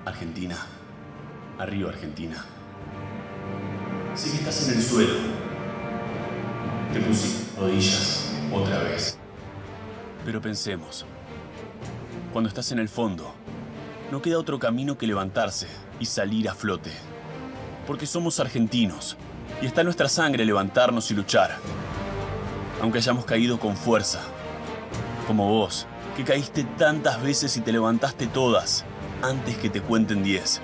Argentina. Arriba, Argentina. Sé que estás en el suelo. Te puse rodillas otra vez. Pero pensemos. Cuando estás en el fondo, no queda otro camino que levantarse y salir a flote. Porque somos argentinos y está en nuestra sangre levantarnos y luchar. Aunque hayamos caído con fuerza. Como vos, que caíste tantas veces y te levantaste todas antes que te cuenten 10.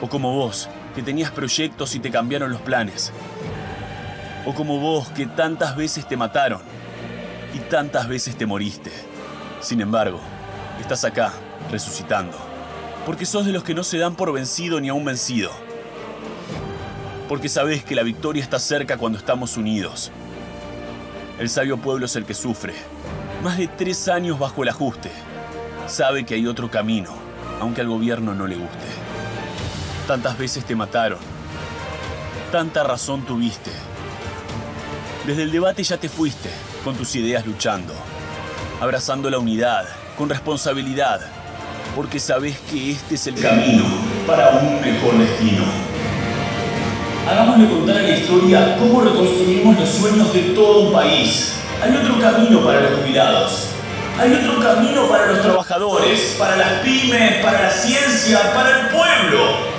O como vos, que tenías proyectos y te cambiaron los planes. O como vos, que tantas veces te mataron y tantas veces te moriste. Sin embargo, estás acá, resucitando. Porque sos de los que no se dan por vencido ni aún vencido. Porque sabés que la victoria está cerca cuando estamos unidos. El sabio pueblo es el que sufre. Más de 3 años bajo el ajuste. Sabe que hay otro camino, aunque al gobierno no le guste. Tantas veces te mataron. Tanta razón tuviste. Desde el debate ya te fuiste, con tus ideas luchando. Abrazando la unidad, con responsabilidad. Porque sabés que este es el camino para un mejor destino. Hagámosle contar a la historia cómo reconstruimos los sueños de todo un país. Hay otro camino para los jubilados. Hay otro camino para los trabajadores, para las pymes, para la ciencia, para el pueblo.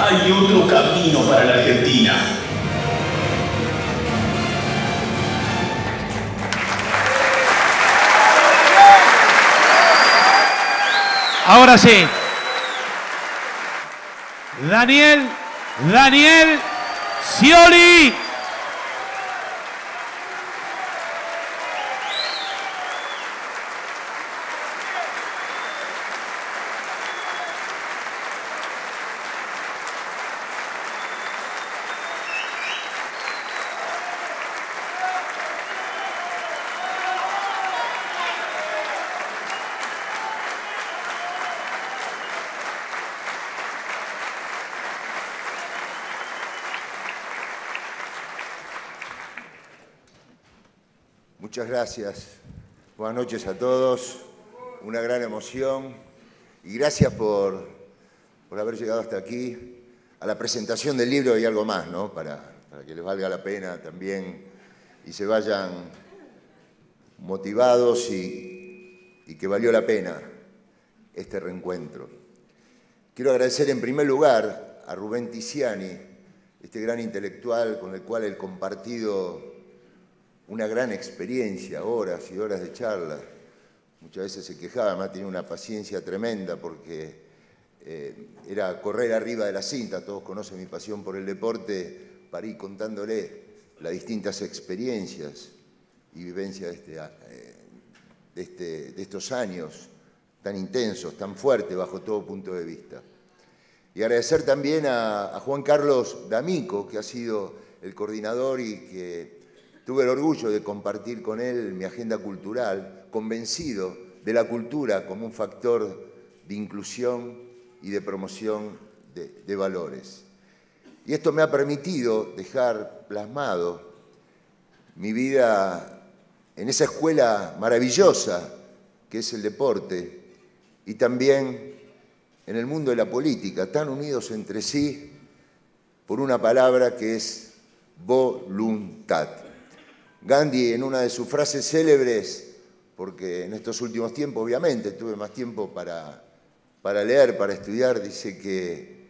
Hay otro camino para la Argentina. Ahora sí. Daniel Scioli. Muchas gracias. Buenas noches a todos. Una gran emoción. Y gracias por haber llegado hasta aquí, a la presentación del libro y algo más, ¿no? Para que les valga la pena también y se vayan motivados y que valió la pena este reencuentro. Quiero agradecer en primer lugar a Rubén Tiziani, este gran intelectual con el cual he compartido una gran experiencia, horas y horas de charla. Muchas veces se quejaba, además tenía una paciencia tremenda porque era correr arriba de la cinta. Todos conocen mi pasión por el deporte, para ir contándole las distintas experiencias y vivencias de estos años tan intensos, tan fuertes bajo todo punto de vista. Y agradecer también a Juan Carlos D'Amico, que ha sido el coordinador y que tuve el orgullo de compartir con él mi agenda cultural, convencido de la cultura como un factor de inclusión y de promoción de valores. Y esto me ha permitido dejar plasmado mi vida en esa escuela maravillosa que es el deporte y también en el mundo de la política, tan unidos entre sí por una palabra que es voluntad. Gandhi, en una de sus frases célebres, porque en estos últimos tiempos, obviamente, tuve más tiempo para leer, para estudiar, dice que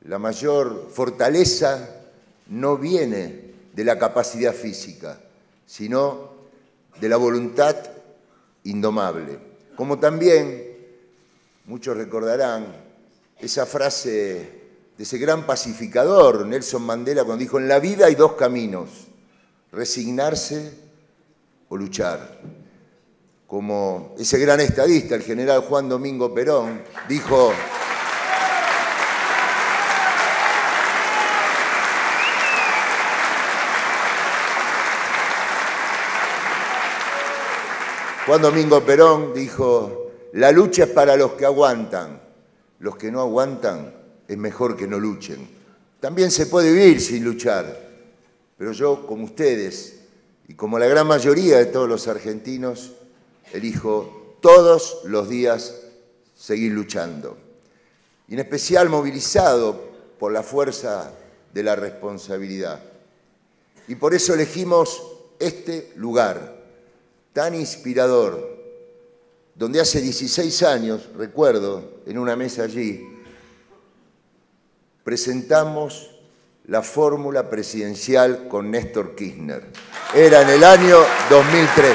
la mayor fortaleza no viene de la capacidad física, sino de la voluntad indomable. Como también, muchos recordarán, esa frase de ese gran pacificador, Nelson Mandela, cuando dijo: en la vida hay 2 caminos, resignarse o luchar. Como ese gran estadista, el general Juan Domingo Perón, dijo: la lucha es para los que aguantan, los que no aguantan es mejor que no luchen. También se puede vivir sin luchar, pero yo, como ustedes y como la gran mayoría de todos los argentinos, elijo todos los días seguir luchando. y en especial movilizado por la fuerza de la responsabilidad. Y por eso elegimos este lugar tan inspirador, donde hace 16 años, recuerdo, en una mesa allí, presentamos la fórmula presidencial con Néstor Kirchner. Era en el año 2003.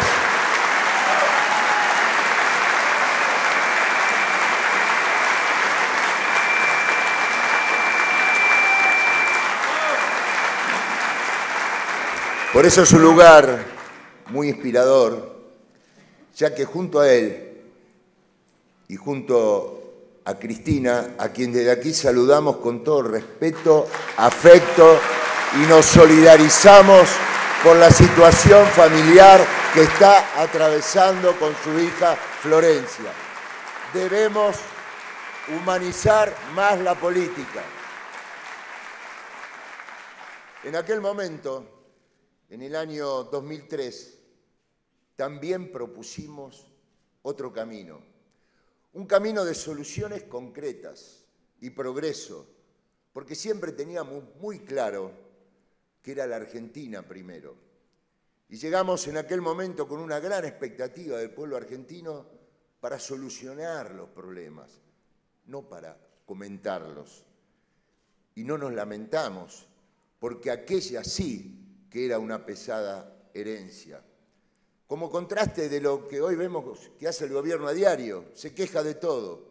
Por eso es un lugar muy inspirador, ya que junto a él y junto a Cristina, a quien desde aquí saludamos con todo respeto, afecto y nos solidarizamos por la situación familiar que está atravesando con su hija Florencia. Debemos humanizar más la política. En aquel momento, en el año 2003, también propusimos otro camino, un camino de soluciones concretas y progreso, porque siempre teníamos muy claro que era la Argentina primero. Y llegamos en aquel momento con una gran expectativa del pueblo argentino para solucionar los problemas, no para comentarlos. Y no nos lamentamos, porque aquella sí que era una pesada herencia. Como contraste de lo que hoy vemos que hace el gobierno a diario, se queja de todo,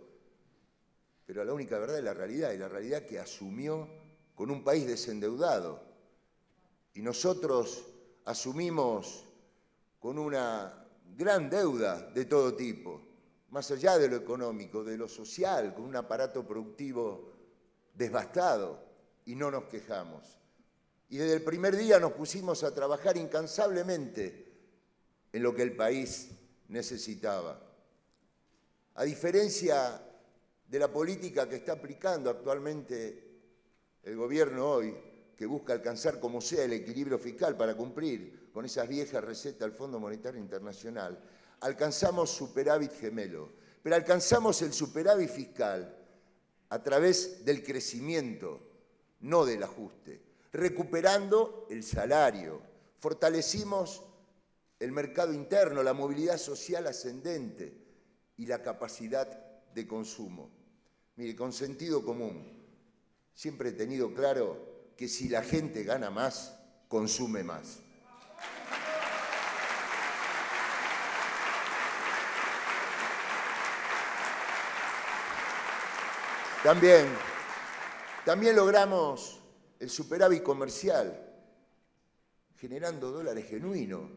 pero la única verdad es la realidad, y la realidad que asumió con un país desendeudado. Y nosotros asumimos con una gran deuda de todo tipo, más allá de lo económico, de lo social, con un aparato productivo devastado, y no nos quejamos. Y desde el primer día nos pusimos a trabajar incansablemente en lo que el país necesitaba. A diferencia de la política que está aplicando actualmente el gobierno hoy, que busca alcanzar como sea el equilibrio fiscal para cumplir con esas viejas recetas del Fondo Monetario Internacional, alcanzamos superávit gemelo, pero alcanzamos el superávit fiscal a través del crecimiento, no del ajuste. Recuperando el salario, fortalecimos el mercado interno, la movilidad social ascendente y la capacidad de consumo. Mire, con sentido común, siempre he tenido claro que si la gente gana más, consume más. También logramos el superávit comercial, generando dólares genuinos,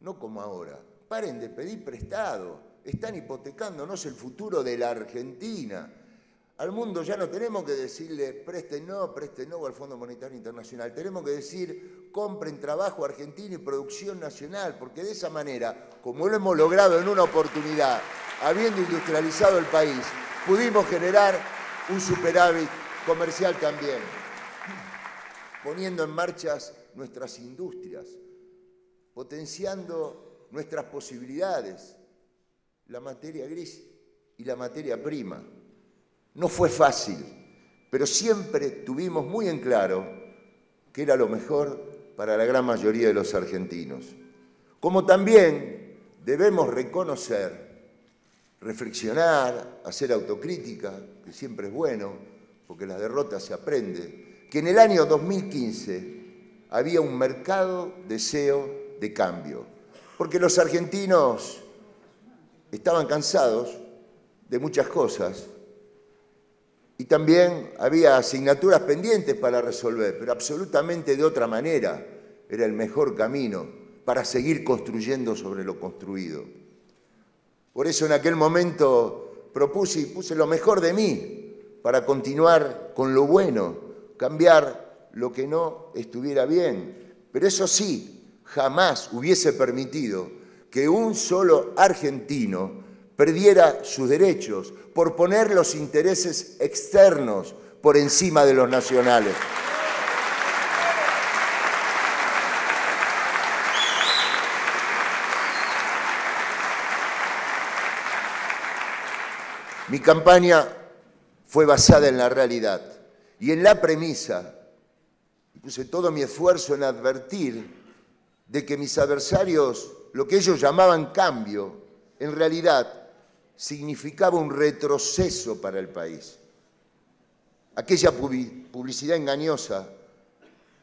no como ahora. Paren de pedir prestado, están hipotecándonos el futuro de la Argentina. Al mundo ya no tenemos que decirle presten no al Fondo Monetario Internacional, tenemos que decir compren trabajo argentino y producción nacional, porque de esa manera, como lo hemos logrado en una oportunidad, habiendo industrializado el país, pudimos generar un superávit comercial también, poniendo en marcha nuestras industrias, potenciando nuestras posibilidades, la materia gris y la materia prima. No fue fácil, pero siempre tuvimos muy en claro que era lo mejor para la gran mayoría de los argentinos. Como también debemos reconocer, reflexionar, hacer autocrítica, que siempre es bueno, porque las derrotas se aprende, que en el año 2015 había un mercado deseo de cambio, porque los argentinos estaban cansados de muchas cosas y también había asignaturas pendientes para resolver, pero absolutamente de otra manera. Era el mejor camino para seguir construyendo sobre lo construido. Por eso en aquel momento propuse y puse lo mejor de mí para continuar con lo bueno, cambiar lo que no estuviera bien. Pero eso sí, jamás hubiese permitido que un solo argentino perdiera sus derechos por poner los intereses externos por encima de los nacionales. Mi campaña fue basada en la realidad y en la premisa, y puse todo mi esfuerzo en advertir de que mis adversarios, lo que ellos llamaban cambio, en realidad significaba un retroceso para el país. Aquella publicidad engañosa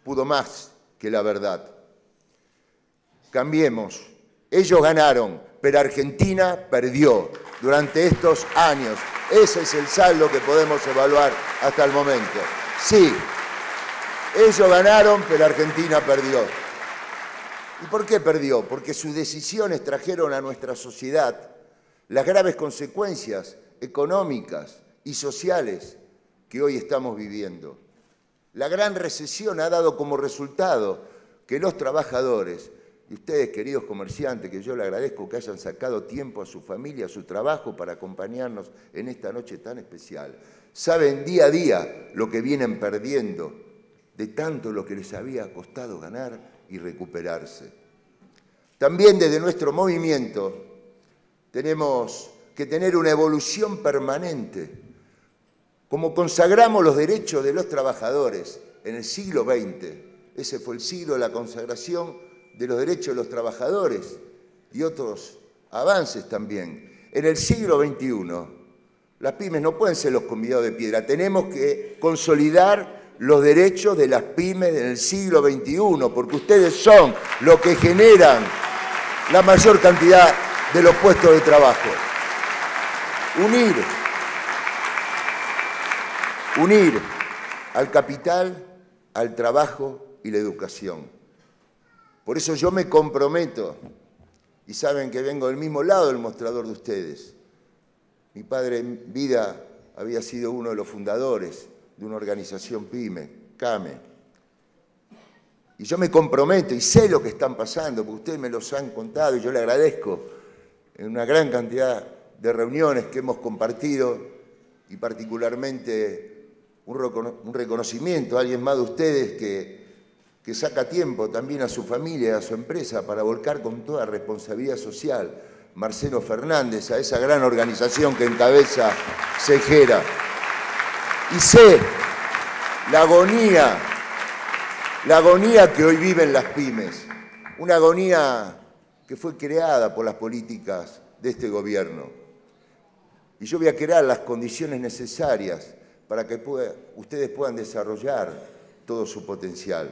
pudo más que la verdad. Cambiemos. Ellos ganaron, pero Argentina perdió durante estos años. Ese es el saldo que podemos evaluar hasta el momento. Sí, ellos ganaron, pero Argentina perdió. ¿Y por qué perdió? Porque sus decisiones trajeron a nuestra sociedad las graves consecuencias económicas y sociales que hoy estamos viviendo. La gran recesión ha dado como resultado que los trabajadores, y ustedes, queridos comerciantes, que yo le agradezco que hayan sacado tiempo a su familia, a su trabajo para acompañarnos en esta noche tan especial, saben día a día lo que vienen perdiendo de tanto lo que les había costado ganar y recuperarse. También desde nuestro movimiento tenemos que tener una evolución permanente. Como consagramos los derechos de los trabajadores en el siglo XX, ese fue el siglo de la consagración de los derechos de los trabajadores y otros avances también. En el siglo XXI, las pymes no pueden ser los convidados de piedra. Tenemos que consolidar los derechos de las pymes en el siglo XXI, porque ustedes son los que generan la mayor cantidad de los puestos de trabajo. Unir al capital, al trabajo y la educación. Por eso yo me comprometo, y saben que vengo del mismo lado del mostrador de ustedes. Mi padre en vida había sido uno de los fundadores de una organización PYME, CAME. Y yo me comprometo y sé lo que están pasando, porque ustedes me los han contado y yo le agradezco en una gran cantidad de reuniones que hemos compartido y particularmente un reconocimiento a alguien más de ustedes que saca tiempo también a su familia, a su empresa, para volcar con toda responsabilidad social, Marcelo Fernández, a esa gran organización que encabeza Cejera. Y sé la agonía que hoy viven las pymes, una agonía que fue creada por las políticas de este gobierno. Y yo voy a crear las condiciones necesarias para que ustedes puedan desarrollar todo su potencial.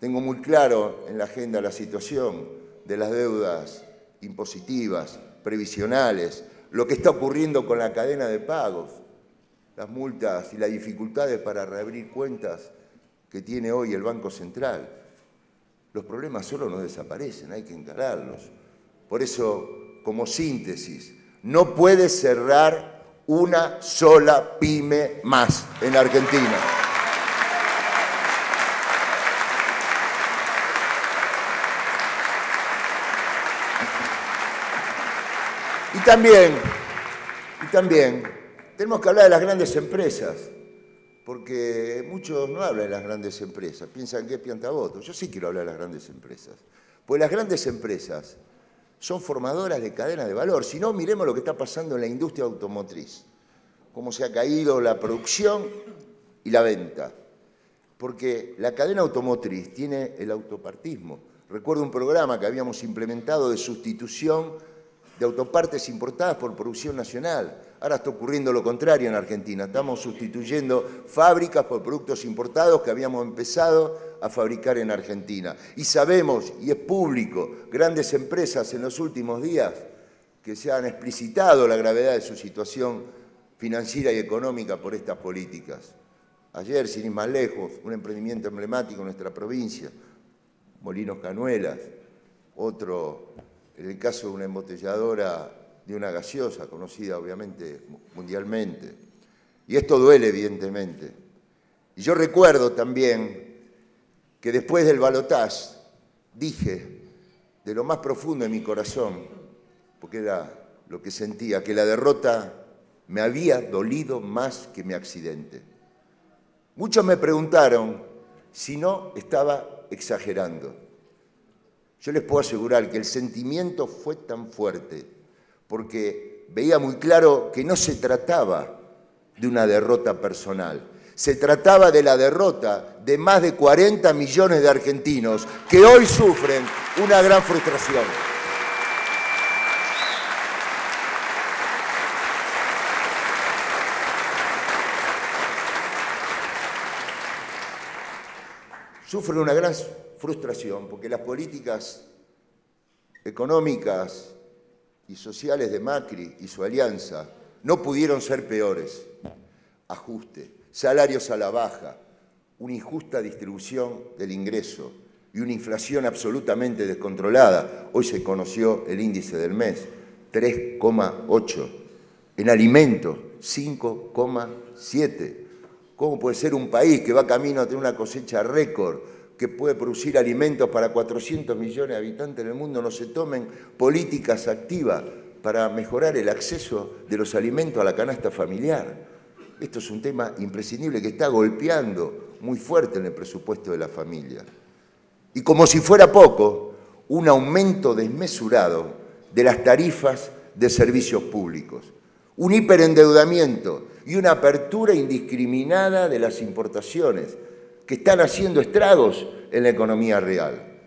Tengo muy claro en la agenda la situación de las deudas impositivas, previsionales, lo que está ocurriendo con la cadena de pagos, las multas y las dificultades para reabrir cuentas que tiene hoy el Banco Central. Los problemas solo no desaparecen, hay que encararlos. Por eso, como síntesis, no puede cerrar una sola pyme más en Argentina. Y también tenemos que hablar de las grandes empresas, porque muchos no hablan de las grandes empresas, piensan que es piantaboto. Yo sí quiero hablar de las grandes empresas, pues las grandes empresas son formadoras de cadena de valor. Si no, miremos lo que está pasando en la industria automotriz, cómo se ha caído la producción y la venta, porque la cadena automotriz tiene el autopartismo. Recuerdo un programa que habíamos implementado de sustitución de autopartes importadas por producción nacional. Ahora está ocurriendo lo contrario en Argentina. Estamos sustituyendo fábricas por productos importados que habíamos empezado a fabricar en Argentina. Y sabemos, y es público, grandes empresas en los últimos días que se han explicitado la gravedad de su situación financiera y económica por estas políticas. Ayer, sin ir más lejos, un emprendimiento emblemático en nuestra provincia, Molinos Canuelas, otro, en el caso de una embotelladora de una gaseosa, conocida obviamente mundialmente. Y esto duele, evidentemente. Y yo recuerdo también que después del balotaje dije, de lo más profundo de mi corazón, porque era lo que sentía, que la derrota me había dolido más que mi accidente. Muchos me preguntaron si no estaba exagerando. Yo les puedo asegurar que el sentimiento fue tan fuerte porque veía muy claro que no se trataba de una derrota personal. Se trataba de la derrota de más de 40 millones de argentinos que hoy sufren una gran frustración. Sufren una gran frustración porque las políticas económicas y sociales de Macri y su alianza no pudieron ser peores. Ajuste, salarios a la baja, una injusta distribución del ingreso y una inflación absolutamente descontrolada. Hoy se conoció el índice del mes, 3,8. En alimentos, 5,7. ¿Cómo puede ser un país que va camino a tener una cosecha récord, que puede producir alimentos para 400 millones de habitantes en el mundo, no se tomen políticas activas para mejorar el acceso de los alimentos a la canasta familiar? Esto es un tema imprescindible que está golpeando muy fuerte en el presupuesto de la familia. Y como si fuera poco, un aumento desmesurado de las tarifas de servicios públicos, un hiperendeudamiento y una apertura indiscriminada de las importaciones que están haciendo estragos en la economía real.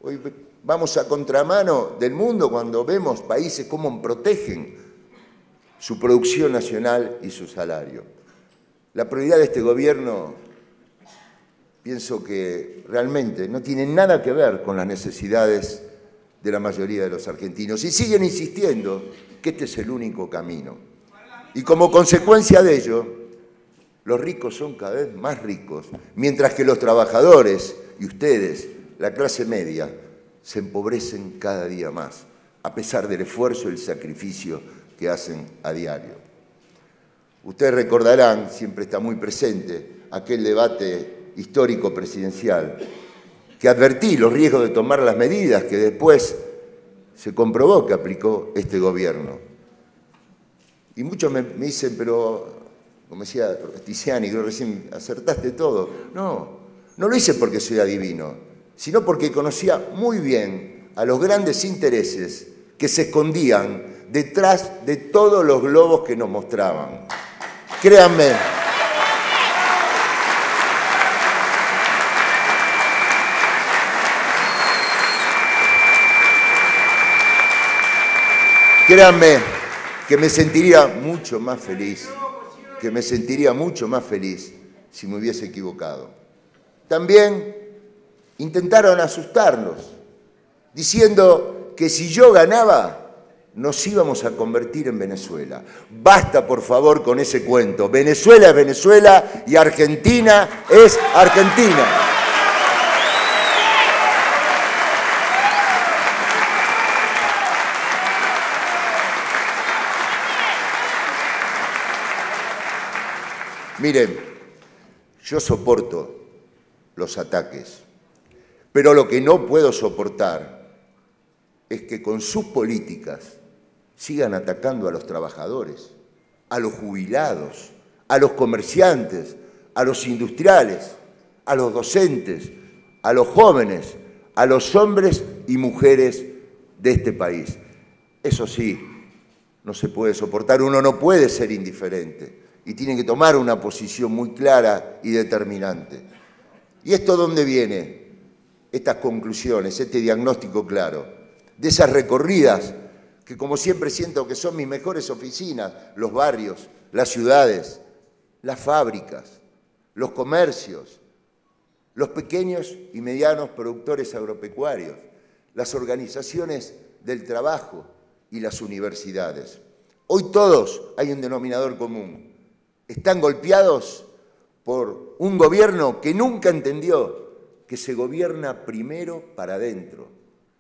Hoy vamos a contramano del mundo cuando vemos países cómo protegen su producción nacional y su salario. La prioridad de este gobierno, pienso que realmente no tiene nada que ver con las necesidades de la mayoría de los argentinos y siguen insistiendo que este es el único camino. Y como consecuencia de ello, los ricos son cada vez más ricos, mientras que los trabajadores y ustedes, la clase media, se empobrecen cada día más, a pesar del esfuerzo y el sacrificio que hacen a diario. Ustedes recordarán, siempre está muy presente, aquel debate histórico presidencial, que advertí los riesgos de tomar las medidas que después se comprobó que aplicó este gobierno. Y muchos me dicen, pero, como decía Tiziani, creo que recién acertaste todo. No, no lo hice porque soy adivino, sino porque conocía muy bien a los grandes intereses que se escondían detrás de todos los globos que nos mostraban. Créanme. Créanme que me sentiría mucho más feliz, si me hubiese equivocado. También intentaron asustarnos, diciendo que si yo ganaba, nos íbamos a convertir en Venezuela. Basta, por favor, con ese cuento. Venezuela es Venezuela y Argentina es Argentina. Miren, yo soporto los ataques, pero lo que no puedo soportar es que con sus políticas sigan atacando a los trabajadores, a los jubilados, a los comerciantes, a los industriales, a los docentes, a los jóvenes, a los hombres y mujeres de este país. Eso sí, no se puede soportar, uno no puede ser indiferente. Y tienen que tomar una posición muy clara y determinante. ¿Y esto dónde viene? Estas conclusiones, este diagnóstico claro, de esas recorridas que como siempre siento que son mis mejores oficinas, los barrios, las ciudades, las fábricas, los comercios, los pequeños y medianos productores agropecuarios, las organizaciones del trabajo y las universidades. Hoy todos hay un denominador común. Están golpeados por un gobierno que nunca entendió que se gobierna primero para adentro.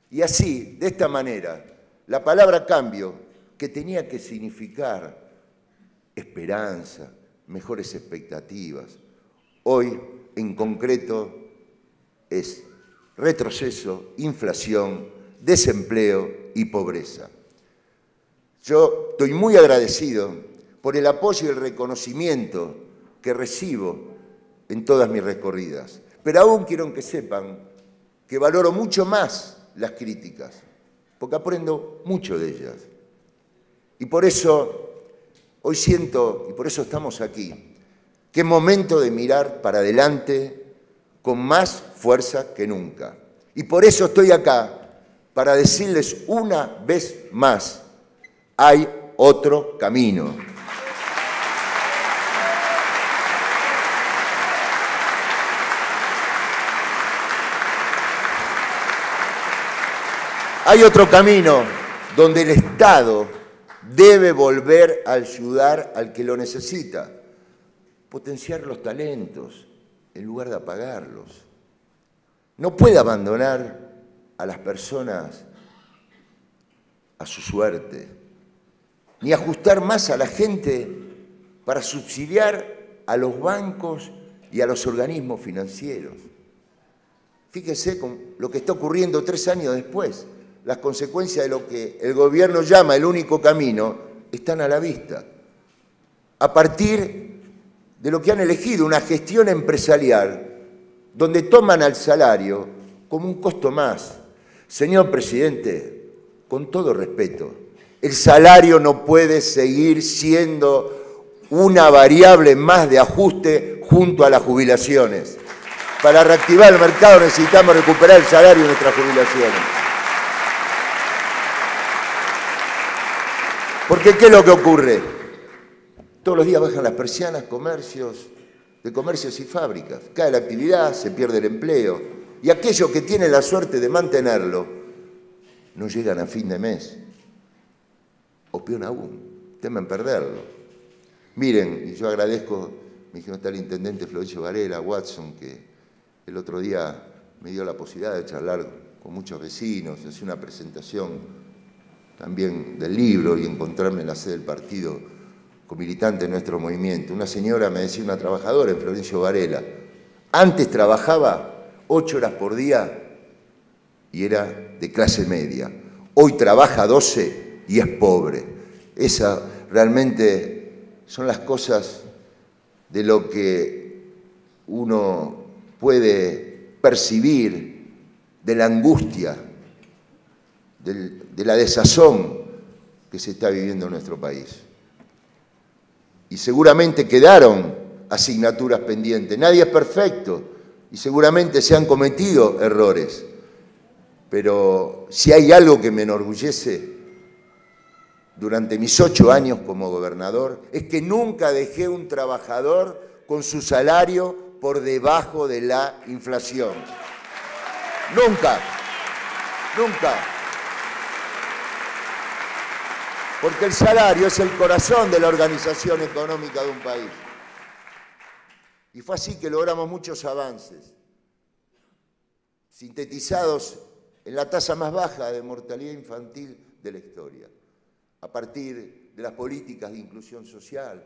Y así, de esta manera, la palabra cambio, que tenía que significar esperanza, mejores expectativas, hoy en concreto es retroceso, inflación, desempleo y pobreza. Yo estoy muy agradecido por el apoyo y el reconocimiento que recibo en todas mis recorridas. Pero aún quiero que sepan que valoro mucho más las críticas, porque aprendo mucho de ellas. Y por eso Hoy siento, y por eso estamos aquí, que es momento de mirar para adelante con más fuerza que nunca. Y por eso estoy acá, para decirles una vez más, hay otro camino. Hay otro camino donde el Estado debe volver a ayudar al que lo necesita, potenciar los talentos en lugar de apagarlos. No puede abandonar a las personas a su suerte, ni ajustar más a la gente para subsidiar a los bancos y a los organismos financieros. Fíjese con lo que está ocurriendo 3 años después. Las consecuencias de lo que el gobierno llama el único camino están a la vista. A partir de lo que han elegido, una gestión empresarial donde toman al salario como un costo más. Señor presidente, con todo respeto, el salario no puede seguir siendo una variable más de ajuste junto a las jubilaciones. Para reactivar el mercado necesitamos recuperar el salario de nuestras jubilaciones. Porque ¿qué es lo que ocurre? Todos los días bajan las persianas, de comercios y fábricas. Cae la actividad, se pierde el empleo. Y aquellos que tienen la suerte de mantenerlo, no llegan a fin de mes. O peor aún, temen perderlo. Miren, y yo agradezco, me dijeron está el intendente Florencio Varela, Watson, que el otro día me dio la posibilidad de charlar con muchos vecinos, hacer una presentación también del libro y encontrarme en la sede del partido con militantes de nuestro movimiento. Una señora me decía, una trabajadora en Florencio Varela, antes trabajaba 8 horas por día y era de clase media. Hoy trabaja 12 y es pobre. Esas realmente son las cosas de lo que uno puede percibir de la angustia, de la desazón que se está viviendo en nuestro país. Y seguramente quedaron asignaturas pendientes. Nadie es perfecto y seguramente se han cometido errores. Pero si hay algo que me enorgullece durante mis 8 años como gobernador, es que nunca dejé un trabajador con su salario por debajo de la inflación. Nunca, nunca. Porque el salario es el corazón de la organización económica de un país. Y fue así que logramos muchos avances, sintetizados en la tasa más baja de mortalidad infantil de la historia, a partir de las políticas de inclusión social,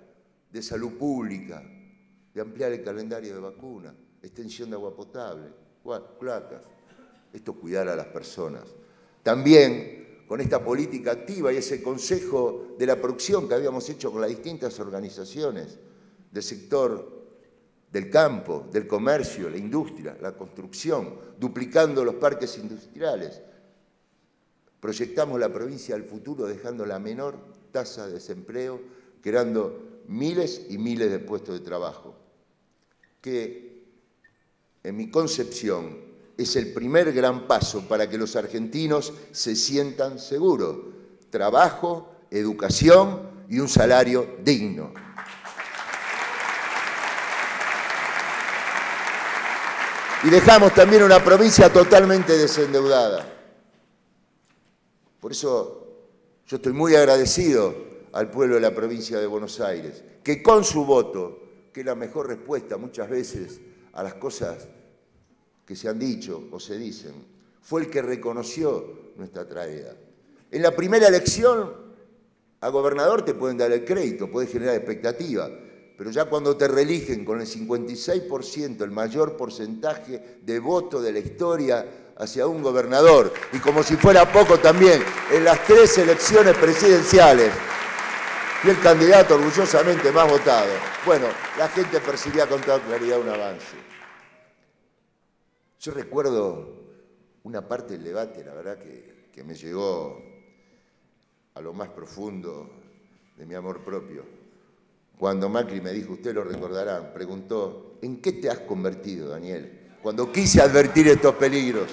de salud pública, de ampliar el calendario de vacunas, extensión de agua potable, cloacas. Esto es cuidar a las personas. También con esta política activa y ese consejo de la producción que habíamos hecho con las distintas organizaciones del sector del campo, del comercio, la industria, la construcción, duplicando los parques industriales. Proyectamos la provincia al futuro dejando la menor tasa de desempleo, creando miles y miles de puestos de trabajo, que en mi concepción es el primer gran paso para que los argentinos se sientan seguros. Trabajo, educación y un salario digno. Y dejamos también una provincia totalmente desendeudada. Por eso yo estoy muy agradecido al pueblo de la provincia de Buenos Aires, que con su voto, que es la mejor respuesta muchas veces a las cosas que se han dicho o se dicen, fue el que reconoció nuestra tragedia. En la primera elección, a gobernador te pueden dar el crédito, puedes generar expectativa, pero ya cuando te reeligen con el 56%, el mayor porcentaje de votos de la historia hacia un gobernador, y como si fuera poco también, en las 3 elecciones presidenciales, y el candidato orgullosamente más votado, bueno, la gente percibía con toda claridad un avance. Yo recuerdo una parte del debate, la verdad que me llegó a lo más profundo de mi amor propio. cuando Macri me dijo, usted lo recordarán, preguntó, ¿en qué te has convertido, Daniel? Cuando quise advertir estos peligros.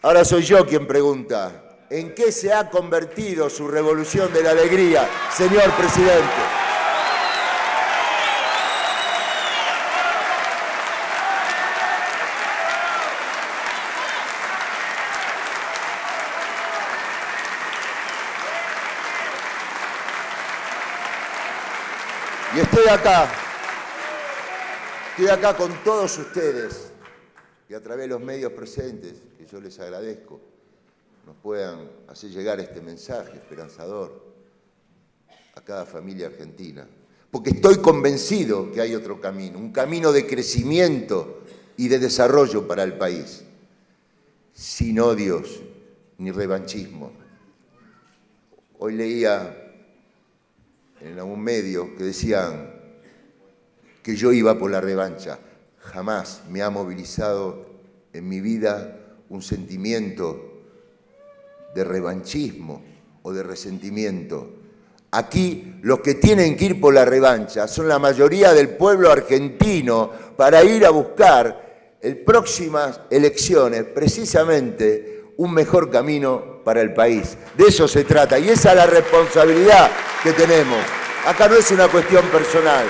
Ahora soy yo quien pregunta, ¿en qué se ha convertido su revolución de la alegría, señor presidente? Y estoy acá con todos ustedes, que a través de los medios presentes, que yo les agradezco, nos puedan hacer llegar este mensaje esperanzador a cada familia argentina. Porque estoy convencido que hay otro camino, un camino de crecimiento y de desarrollo para el país, sin odios ni revanchismo. Hoy leía en algún medio que decían que yo iba por la revancha. Jamás me ha movilizado en mi vida un sentimiento de revanchismo o de resentimiento. Aquí los que tienen que ir por la revancha son la mayoría del pueblo argentino para ir a buscar en próximas elecciones precisamente un mejor camino para el país. De eso se trata y esa es la responsabilidad que tenemos. Acá no es una cuestión personal,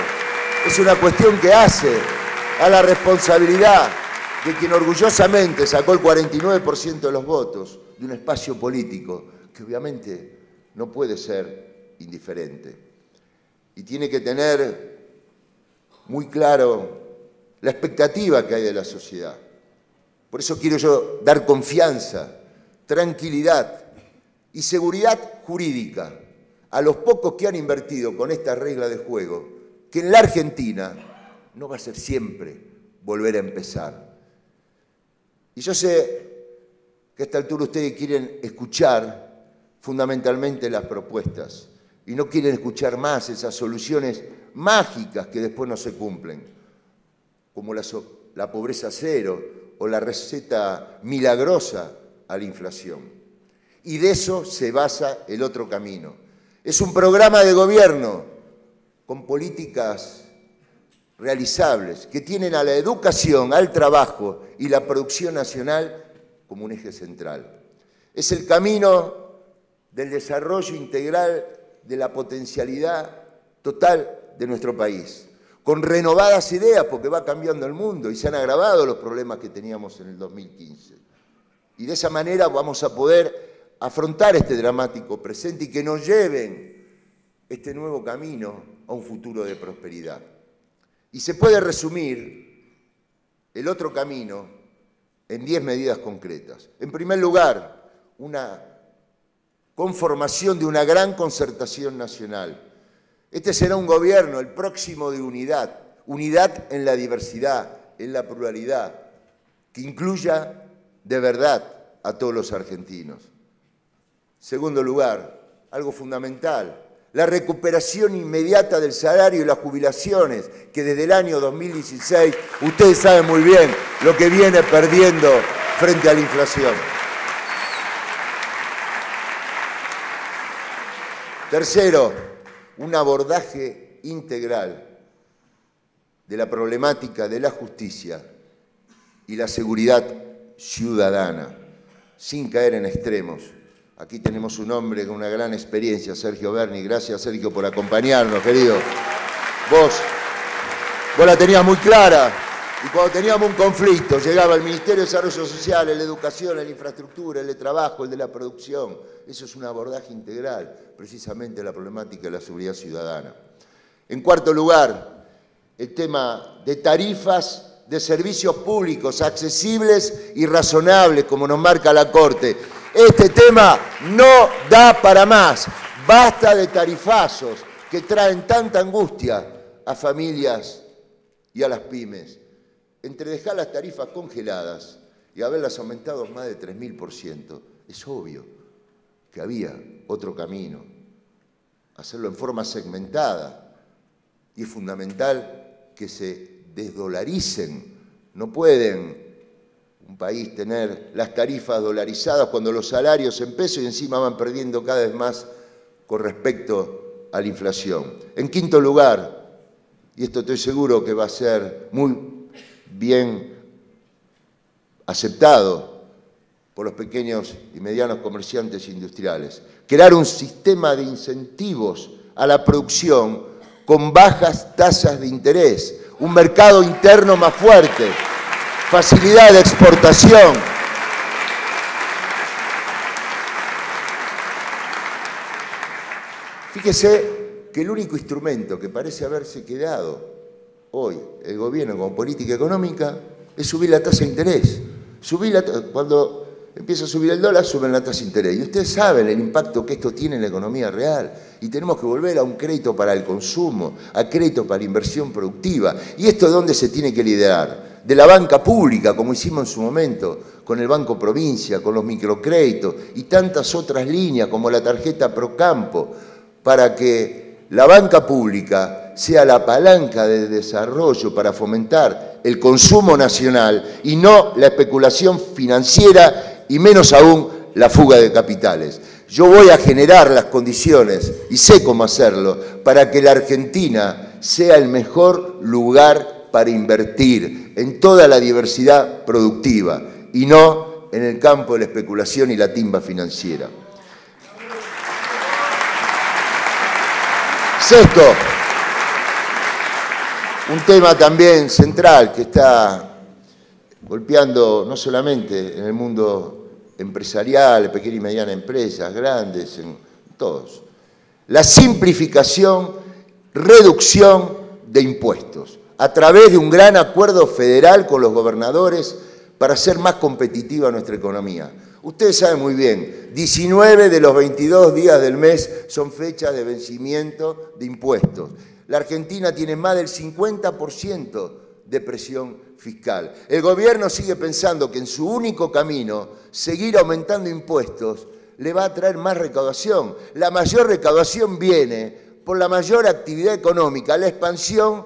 es una cuestión que hace a la responsabilidad de quien orgullosamente sacó el 49% de los votos de un espacio político que obviamente no puede ser indiferente. Y tiene que tener muy claro la expectativa que hay de la sociedad. Por eso quiero yo dar confianza, tranquilidad y seguridad jurídica a los pocos que han invertido con esta regla de juego, que en la Argentina no va a ser siempre volver a empezar. Y yo sé que a esta altura ustedes quieren escuchar fundamentalmente las propuestas y no quieren escuchar más esas soluciones mágicas que después no se cumplen, como la pobreza cero o la receta milagrosa a la inflación. Y de eso se basa el otro camino. Es un programa de gobierno con políticas realizables que tienen a la educación, al trabajo y la producción nacional como un eje central. Es el camino del desarrollo integral de la potencialidad total de nuestro país, con renovadas ideas porque va cambiando el mundo y se han agravado los problemas que teníamos en el 2015. Y de esa manera vamos a poder afrontar este dramático presente y que nos lleven este nuevo camino a un futuro de prosperidad. Y se puede resumir el otro camino en 10 medidas concretas. En primer lugar, una conformación de una gran concertación nacional. Este será un gobierno, el próximo, de unidad, unidad en la diversidad, en la pluralidad, que incluya de verdad a todos los argentinos. Segundo lugar, algo fundamental, la recuperación inmediata del salario y las jubilaciones, que desde el año 2016, ustedes saben muy bien lo que viene perdiendo frente a la inflación. Tercero, un abordaje integral de la problemática de la justicia y la seguridad ciudadana, sin caer en extremos. Aquí tenemos un hombre con una gran experiencia, Sergio Berni. Gracias, Sergio, por acompañarnos, querido. Vos la tenías muy clara. Y cuando teníamos un conflicto, llegaba el Ministerio de Desarrollo Social, el de Educación, el de Infraestructura, el de Trabajo, el de la Producción. Eso es un abordaje integral, precisamente, de la problemática de la seguridad ciudadana. En cuarto lugar, el tema de tarifas de servicios públicos accesibles y razonables, como nos marca la Corte. Este tema no da para más. Basta de tarifazos que traen tanta angustia a familias y a las pymes. Entre dejar las tarifas congeladas y haberlas aumentado más de 3000%, es obvio que había otro camino. Hacerlo en forma segmentada. Y es fundamental que se desdolaricen. No pueden un país tener las tarifas dolarizadas cuando los salarios en pesos y encima van perdiendo cada vez más con respecto a la inflación. En quinto lugar, y esto estoy seguro que va a ser muy bien aceptado por los pequeños y medianos comerciantes industriales, crear un sistema de incentivos a la producción con bajas tasas de interés, un mercado interno más fuerte, facilidad de exportación. Fíjese que el único instrumento que parece haberse quedado hoy el gobierno como política económica es subir la tasa de interés. Cuando empieza a subir el dólar, suben la tasa de interés. Y ustedes saben el impacto que esto tiene en la economía real. Y tenemos que volver a un crédito para el consumo, a crédito para la inversión productiva. ¿Y esto de dónde se tiene que liderar? De la banca pública, como hicimos en su momento, con el Banco Provincia, con los microcréditos y tantas otras líneas como la tarjeta Procampo, para que la banca pública sea la palanca de desarrollo para fomentar el consumo nacional y no la especulación financiera y menos aún la fuga de capitales. Yo voy a generar las condiciones, y sé cómo hacerlo, para que la Argentina sea el mejor lugar para invertir en toda la diversidad productiva y no en el campo de la especulación y la timba financiera. Sexto, un tema también central que está golpeando no solamente en el mundo empresarial, pequeñas y medianas empresas, grandes, en todos. La simplificación, reducción de impuestos a través de un gran acuerdo federal con los gobernadores para hacer más competitiva nuestra economía. Ustedes saben muy bien, 19 de los 22 días del mes son fechas de vencimiento de impuestos. La Argentina tiene más del 50% de presión fiscal. El gobierno sigue pensando que en su único camino, seguir aumentando impuestos, le va a traer más recaudación. La mayor recaudación viene por la mayor actividad económica, la expansión,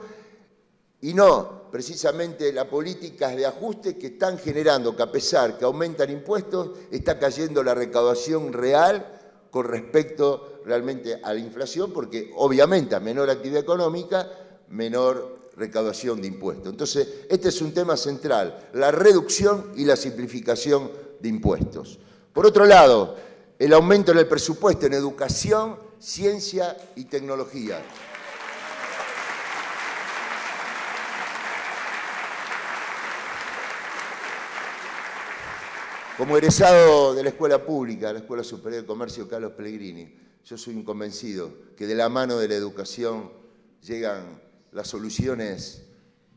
y no precisamente las políticas de ajuste que están generando que a pesar que aumentan impuestos, está cayendo la recaudación real con respecto realmente a la inflación, porque obviamente a menor actividad económica, menor recaudación de impuestos. Entonces, este es un tema central, la reducción y la simplificación de impuestos. Por otro lado, el aumento en el presupuesto en educación, ciencia y tecnología. Como egresado de la escuela pública, la Escuela Superior de Comercio Carlos Pellegrini, yo soy un convencido que de la mano de la educación llegan las soluciones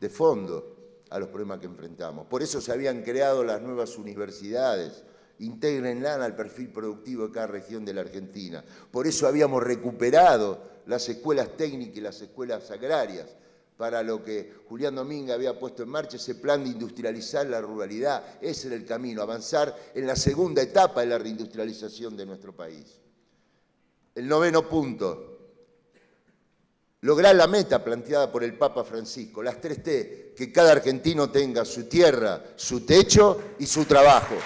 de fondo a los problemas que enfrentamos. Por eso se habían creado las nuevas universidades, intégrenlas al perfil productivo de cada región de la Argentina. Por eso habíamos recuperado las escuelas técnicas y las escuelas agrarias, para lo que Julián Domínguez había puesto en marcha, ese plan de industrializar la ruralidad. Ese era el camino, avanzar en la segunda etapa de la reindustrialización de nuestro país. El noveno punto, lograr la meta planteada por el Papa Francisco, las 3 T, que cada argentino tenga su tierra, su techo y su trabajo.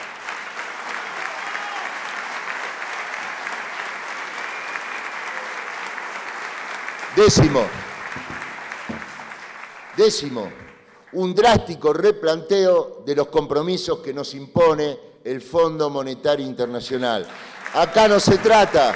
Décimo, un drástico replanteo de los compromisos que nos impone el Fondo Monetario Internacional. Acá no se trata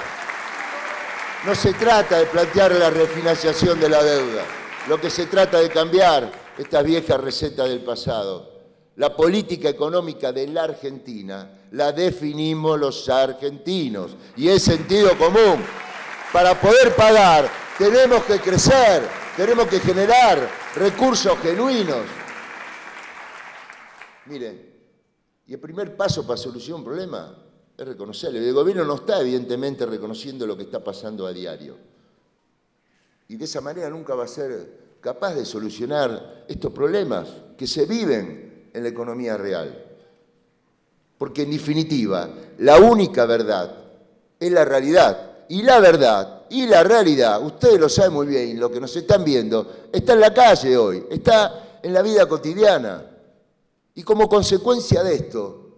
de plantear la refinanciación de la deuda. Lo que se trata de cambiar estas viejas recetas del pasado. La política económica de la Argentina la definimos los argentinos y es sentido común. Para poder pagar tenemos que crecer, tenemos que generar recursos genuinos. Miren, y el primer paso para solucionar un problema es reconocerlo. El gobierno no está evidentemente reconociendo lo que está pasando a diario. Y de esa manera nunca va a ser capaz de solucionar estos problemas que se viven en la economía real. Porque en definitiva, la única verdad es la realidad. Y la verdad y la realidad, ustedes lo saben muy bien, lo que nos están viendo, está en la calle hoy, está en la vida cotidiana. Y como consecuencia de esto,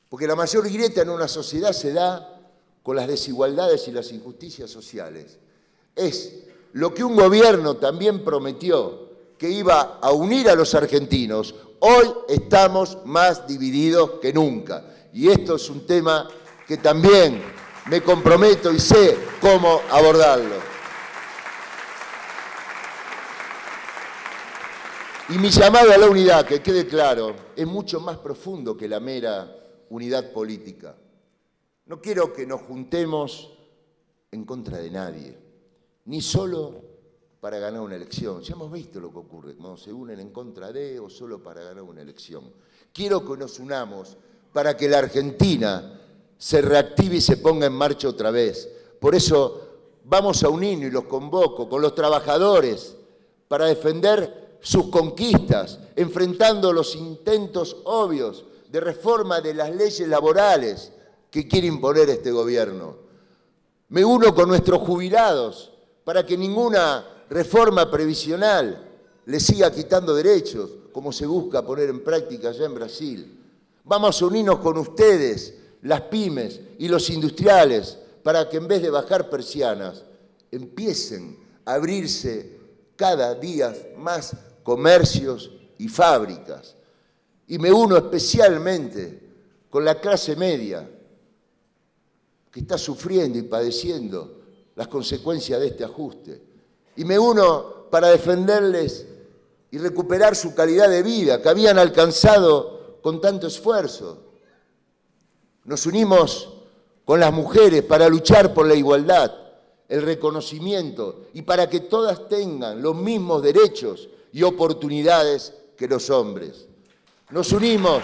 porque la mayor grieta en una sociedad se da con las desigualdades y las injusticias sociales, Es lo que un gobierno también prometió, que iba a unir a los argentinos. Hoy estamos más divididos que nunca. Y esto es un tema que también me comprometo y sé cómo abordarlo. Y mi llamado a la unidad, que quede claro, es mucho más profundo que la mera unidad política. No quiero que nos juntemos en contra de nadie, ni solo para ganar una elección. Ya hemos visto lo que ocurre, cuando se unen en contra de o solo para ganar una elección. Quiero que nos unamos para que la Argentina se reactive y se ponga en marcha otra vez. Por eso vamos a unirnos, y los convoco, con los trabajadores para defender sus conquistas, enfrentando los intentos obvios de reforma de las leyes laborales que quiere imponer este gobierno. Me uno con nuestros jubilados para que ninguna reforma previsional les siga quitando derechos, como se busca poner en práctica allá en Brasil. Vamos a unirnos con ustedes, las pymes y los industriales, para que en vez de bajar persianas, empiecen a abrirse cada día más comercios y fábricas. Y me uno especialmente con la clase media, que está sufriendo y padeciendo las consecuencias de este ajuste. Y me uno para defenderles y recuperar su calidad de vida que habían alcanzado con tanto esfuerzo. Nos unimos con las mujeres para luchar por la igualdad, el reconocimiento y para que todas tengan los mismos derechos y oportunidades que los hombres. Nos unimos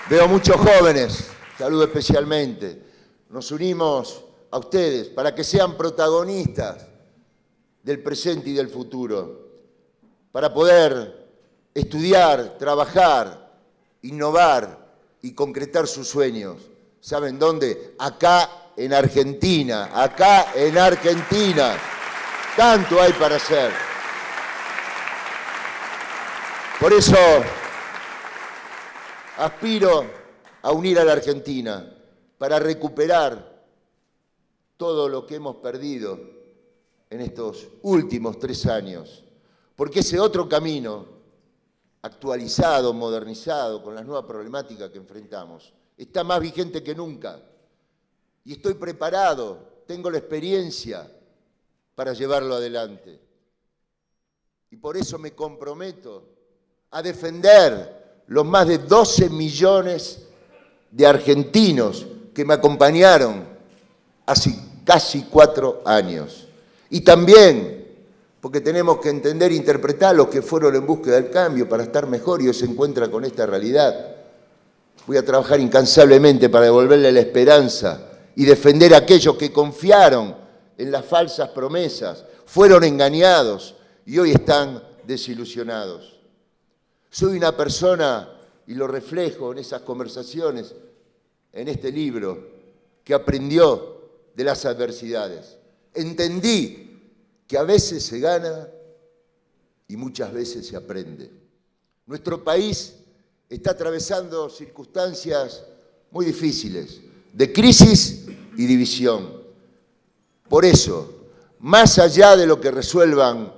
veo muchos jóvenes, saludo especialmente. Nos unimos a ustedes para que sean protagonistas del presente y del futuro, para poder estudiar, trabajar, innovar y concretar sus sueños. ¿Saben dónde? Acá en Argentina, acá en Argentina. Tanto hay para hacer. Por eso aspiro a unir a la Argentina para recuperar todo lo que hemos perdido en estos últimos 3 años. Porque ese otro camino, actualizado, modernizado, con las nuevas problemáticas que enfrentamos, está más vigente que nunca. Y estoy preparado, tengo la experiencia para llevarlo adelante. Y por eso me comprometo a defender los más de 12 millones de argentinos que me acompañaron hace casi 4 años. Y también, porque tenemos que entender e interpretar los que fueron en búsqueda del cambio para estar mejor y hoy se encuentra con esta realidad. Voy a trabajar incansablemente para devolverle la esperanza y defender a aquellos que confiaron en las falsas promesas, fueron engañados y hoy están desilusionados. Soy una persona, y lo reflejo en esas conversaciones, en este libro, que aprendió de las adversidades. Entendí que a veces se gana y muchas veces se aprende. Nuestro país está atravesando circunstancias muy difíciles, de crisis y división. Por eso, más allá de lo que resuelvan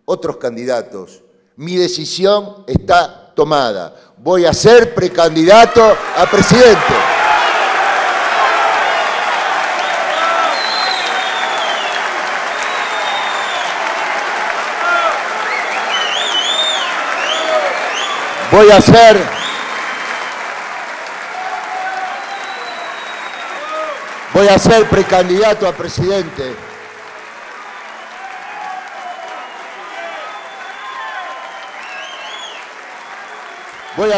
otros candidatos, mi decisión está tomada. Voy a ser precandidato a presidente. Voy a ser precandidato a presidente. Voy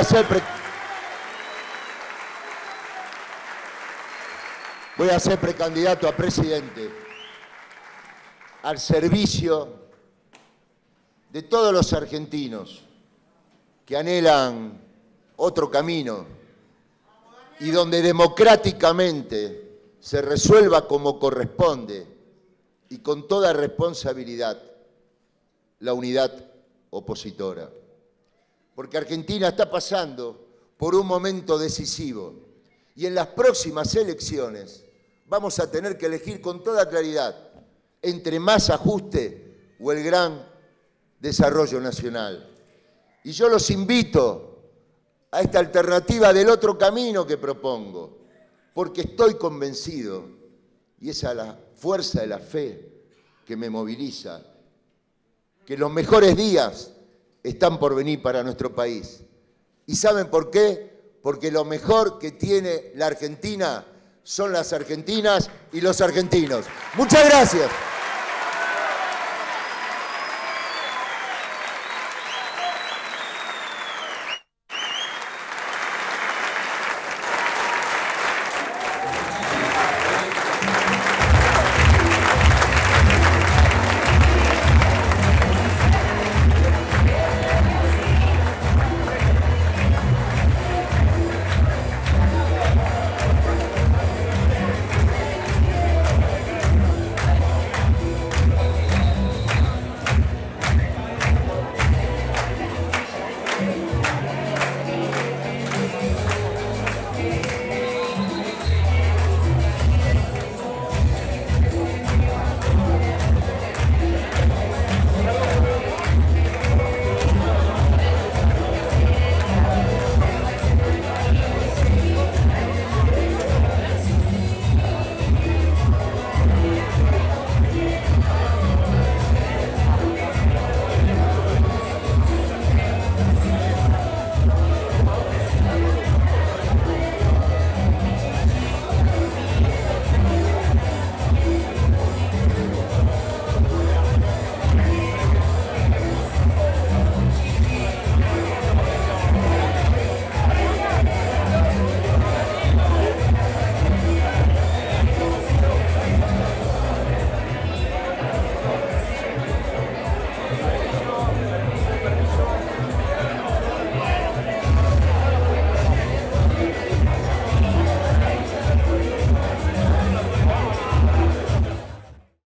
a ser precandidato a presidente al servicio de todos los argentinos que anhelan otro camino y donde democráticamente se resuelva como corresponde y con toda responsabilidad la unidad opositora. porque Argentina está pasando por un momento decisivo. Y en las próximas elecciones vamos a tener que elegir con toda claridad entre más ajuste o el gran desarrollo nacional. Y yo los invito a esta alternativa del otro camino que propongo, porque estoy convencido, y esa es la fuerza de la fe que me moviliza, que los mejores días están por venir para nuestro país. ¿Y saben por qué? Porque lo mejor que tiene la Argentina son las argentinas y los argentinos. Muchas gracias.